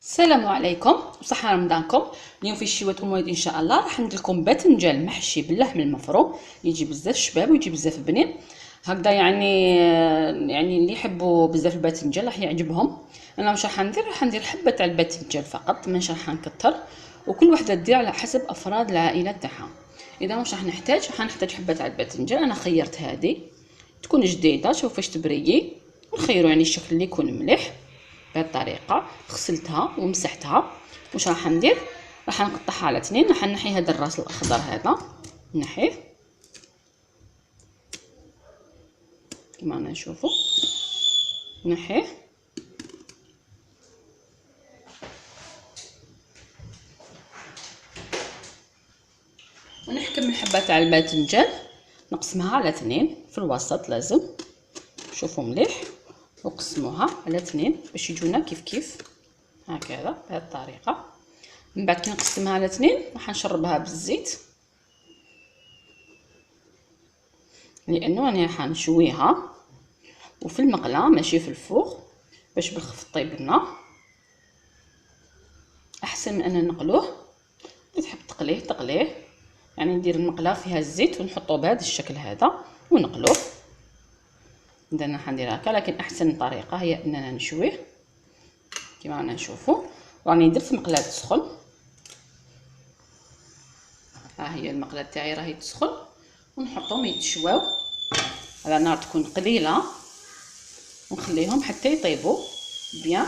السلام عليكم وصحة رمضانكم. اليوم في الشيوات والمواليد ان شاء الله راح ندير لكم باذنجان محشي باللحم المفروم. يجي بزاف شباب ويجي بزاف بنين هكذا، يعني اللي يحبوا بزاف الباذنجان راح يعجبهم. انا واش راح ندير حبه تاع الباذنجان فقط، ماشي راح نكثر، وكل وحده دير على حسب افراد العائله تاعها. اذا واش راح نحتاج حبه تاع الباذنجان. انا خيرت هذه تكون جديده، شوف فاش تبريي ونخيروا يعني الشكل اللي يكون مليح. بهذه الطريقه غسلتها ومسحتها. واش راح ندير؟ راح نقطعها على اثنين. راح نحي هذا الراس الاخضر هذا، نحيه كما رانا نشوفوا، نحيه ونحكم الحبه تاع الباذنجان نقسمها على اثنين في الوسط. لازم شوفوا مليح وقسموها على اثنين باش يجونا كيف هكذا بهذه الطريقه. من بعد كي نقسمها على اثنين راح نشربها بالزيت، لانه انا راح نشويها وفي المقله ماشي في الفوغ باش بالخف طيب لنا. احسن من ان نقلوه. اللي تحب تقليه يعني ندير المقله فيها الزيت ونحطوه بهذا الشكل هذا ونقلوه. اذا راح ندير هكا، لكن احسن طريقه هي اننا نشويه كما رانا نشوفوا. راني درت مقله تسخن، ها هي المقله تاعي راهي تسخن، ونحطهم يتشواو على نار تكون قليله ونخليهم حتى يطيبوا بيان.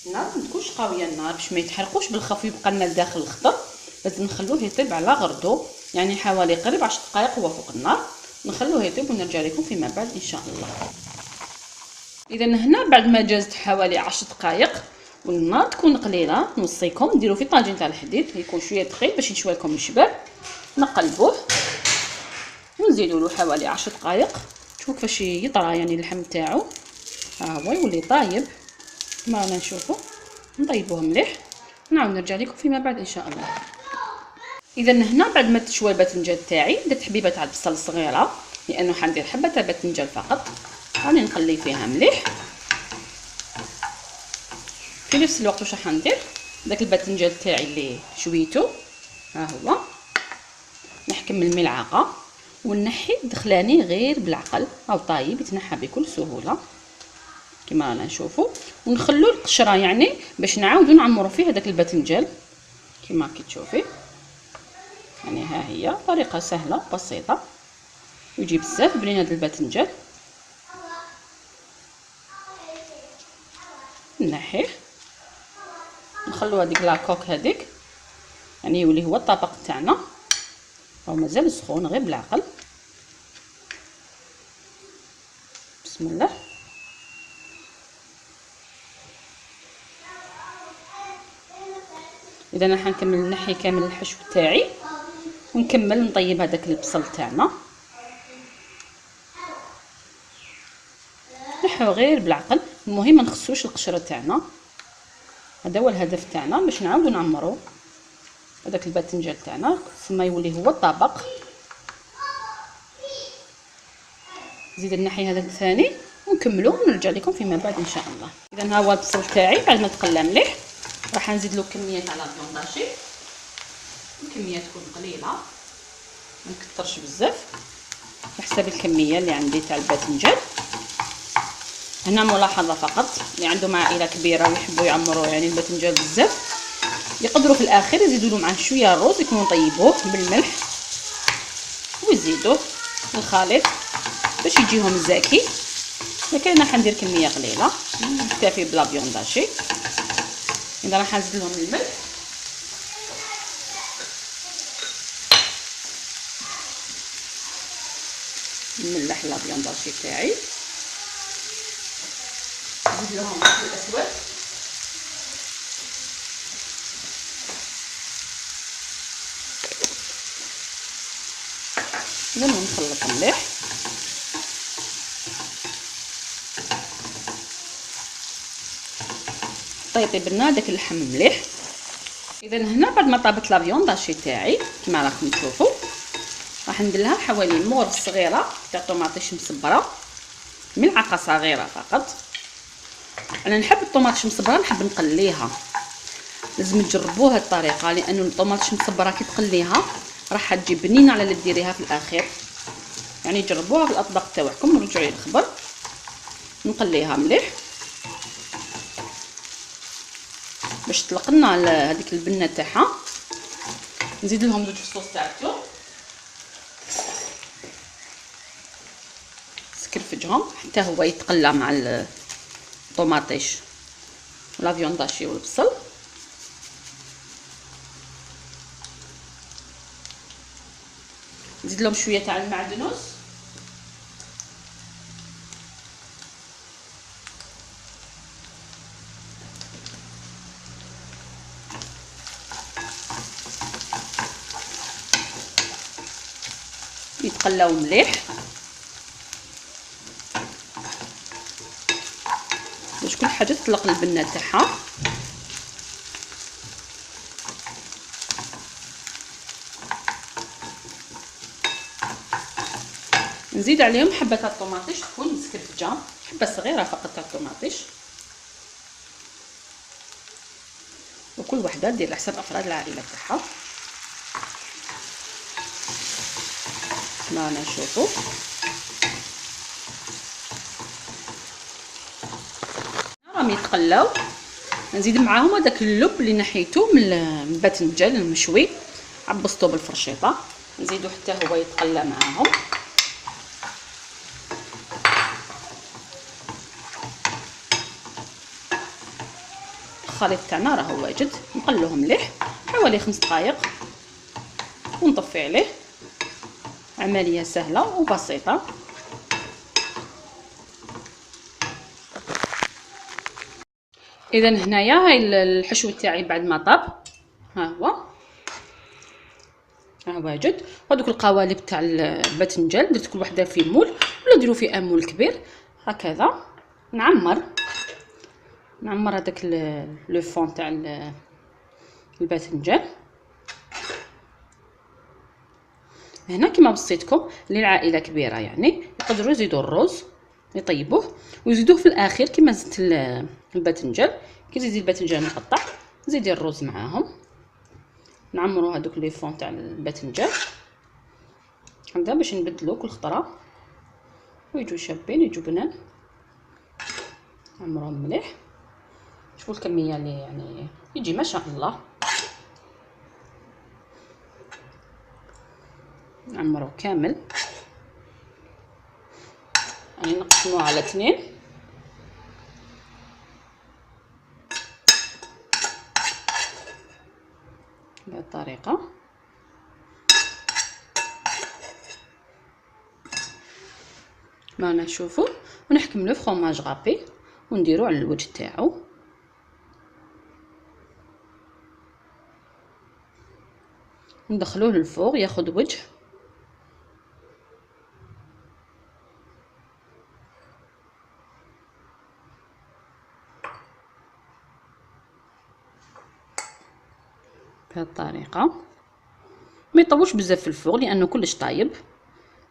النار ما تكونش قويه النار باش ما يتحرقوش بالخف ويبقى لنا الداخل الخضر. لازم نخلوه يطيب على غردو، يعني حوالي قريب 10 دقائق هو فوق النار. نخلوه يطيب ونرجع لكم فيما بعد ان شاء الله. اذا هنا بعد ما جازت حوالي 10 دقائق والنار تكون قليله، نوصيكم ديروا في طاجين تاع الحديد يكون شويه ثقيل باش يشوي لكم الشباب. نقلبوه ونزيدوا له حوالي 10 دقائق. شوفوا كيفاش يطرى يعني اللحم تاعو، ها هو يولي طايب كما رانا نشوفوا. نطيبوه مليح نعاود نرجع لكم فيما بعد ان شاء الله. اذا هنا بعد ما تشوى الباذنجان تاعي درت حبيبه تاع البصل صغيره، لانه حندير حبه تاع الباذنجان فقط. راني نقلي فيها مليح. في نفس الوقت واش راح ندير؟ داك الباذنجان تاعي اللي شويته ها هو نحكم الملعقه ونحي الدخلاني غير بالعقل، او طايب يتنحى بكل سهوله كما رانا نشوفوا. ونخلو القشره يعني باش نعاودو نعمرو فيه هذاك الباذنجان كما كي تشوفي. يعني ها هي طريقه سهله بسيطه ويجي بزاف بنين هذا الباذنجان. نحيه نخلو هذيك لاكوك هذيك، يعني يولي هو الطبق تاعنا. راه مازال سخون غير بالعقل. بسم الله. اذا راح نكمل نحي كامل الحشو تاعي ونكمل نطيب هذاك البصل تاعنا. نحيو غير بالعقل، المهم ما نخصوش القشره تاعنا. هذا هو الهدف تاعنا باش نعاودو نعمرو هذاك الباذنجان تاعنا ثم يولي هو الطبق. نزيد نحي هذا الثاني ونكملو ونرجع لكم فيما بعد ان شاء الله. اذا ها هو البصل تاعي بعد ما تقلى مليح راح نزيد له كميه تاع لافيونداشي. الكميه تكون قليله ما نكثرش بزاف على حسب الكميه اللي عندي تاع الباذنجان. هنا ملاحظه فقط، اللي عندهم عائله كبيره ويحبوا يعمروا يعني الباذنجان بزاف يقدروا في الاخير يزيدوا له معاه شويه الرز يكونوا طيبوه بالملح ويزيدوه الخليط باش يجيهم زاكي. لكن انا حندير كميه قليله نكتفي بلا فيونداشي. اذا راح نزيد لهم الملح نملح لا فيونداشي تاعي. نزيد لهم الفلفل الاسود نخلط مليح. يطيب لنا داك اللحم مليح. اذا هنا بعد ما طابت لا فيونداشي تاعي كما راكم تشوفوا راح ندير لها حوالي مور صغيره تاع طوماطيش مصبره، ملعقه صغيره فقط. انا نحب الطوماطيش مصبره، نحب نقليها. لازم تجربوها هاد الطريقه، لانه الطوماطيش مصبره كي تقليها راح تجي بنينه على اللي ديريها في الاخير. يعني جربوها في الاطباق تاعكم ورجعوا لي الخبر. نقليها مليح باش تطلق لنا هذيك البنه تاعها. نزيد لهم زوج فصوص تاع الثوم، سكرفجهم حتى هو يتقلى مع الطوماطيش ولا فيونداشي والبصل. نزيد لهم شويه تاع المعدنوس، يتقلاو مليح باش كل حاجه تطلق البنه تاعها. نزيد عليهم حبه تاع الطوماطيش تكون مسكرفجه، حبه صغيره فقط تاع الطوماطيش، وكل وحده دير على حسب افراد العائله تاعها. هنا نشوفوا راهم يتقلاو. نزيد معاهم هذاك اللب اللي نحيته من الباذنجان المشوي، عبصته بالفرشيطه، نزيدو حتى هو يتقلى معاهم. الخليط تاعنا راه واجد، نقلوه مليح حوالي 5 دقائق ونطفي عليه. عمليه سهله وبسيطه. اذا هنايا هاي الحشو تاعي بعد ما طاب، ها هو واجد. هذوك القوالب تاع الباذنجان درت كل وحده في مول، ولا ديروا في مول كبير هكذا. نعمر هذاك لو فون تاع الباذنجان. هنا كما بصيتكم للعائله كبيره يعني يقدروا يزيدوا الرز يطيبوه ويزيدوه في الاخير. كما زدت الباذنجان، كي تزيدي الباذنجان مقطع زيدي الرز معاهم. نعمروا هذوك لي فون تاع الباذنجان هكذا باش نبدلو كل خطره ويجوا شابين يجوا بنان. نعمروهم مليح. شوفوا الكميه اللي يعني يجي ما شاء الله. نعمروه كامل، يعني نقسموه على 2 بهذه الطريقه. ما نشوفوا ونحكملو فخوماج غابي ونديرو على الوجه تاعو. ندخلوه للفوق ياخذ وجه. بهذه الطريقه. ما يطولش بزاف في الفوق لانه كلش طايب،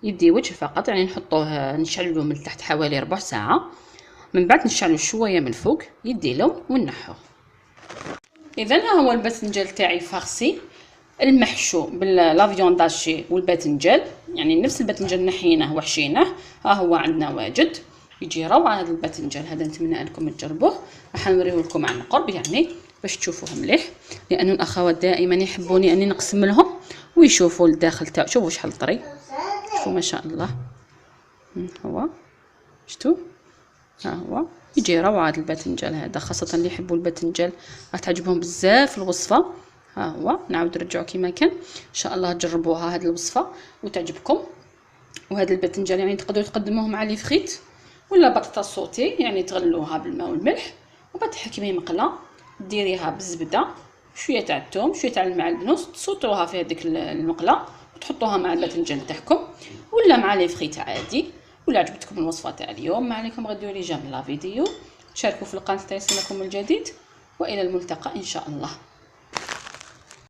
يدي وجه فقط. يعني نحطوه نشعلوه من تحت حوالي ربع ساعه، من بعد نشعلو شويه من الفوق يدي لون ونحوه. اذا ها هو الباذنجان تاعي فارسي المحشو باللافيونداشي والباذنجان، يعني نفس الباذنجان نحيناه وحشيناه. ها هو عندنا واجد، يجي روعه هذا الباذنجان هذا. نتمنى انكم تجربوه، راح نوريه لكم عن قرب يعني باش تشوفوه مليح، لانه الاخوات دائما يحبوني اني نقسم لهم ويشوفوا الداخل تاعو. شوفوا شحال طري، شوفوا ما شاء الله. هو شفتوا، ها هو يجي روعه هذا الباذنجان هذا، خاصه اللي يحبوا الباذنجان راح تعجبهم بزاف الوصفه. ها هو نعاود نرجعو كما كان. ان شاء الله تجربوها هذه الوصفه وتعجبكم. وهذا الباذنجان يعني تقدروا تقدموه مع لي فريت ولا بطاطا صوتي، يعني تغلوها بالماء والملح وبعد تحكمي مقله ديريها بالزبده شويه تاع الثوم شويه تاع المعدنوس، تصوتوها في هذيك المقله وتحطوها مع الباذنجان تاعكم ولا مع لي فريت عادي. ولا عجبتكم الوصفه تاع اليوم، ما عليكم غير ديروا لي جيم لا فيديو، شاركوا في القناه ليصلكم الجديد، والى الملتقى ان شاء الله.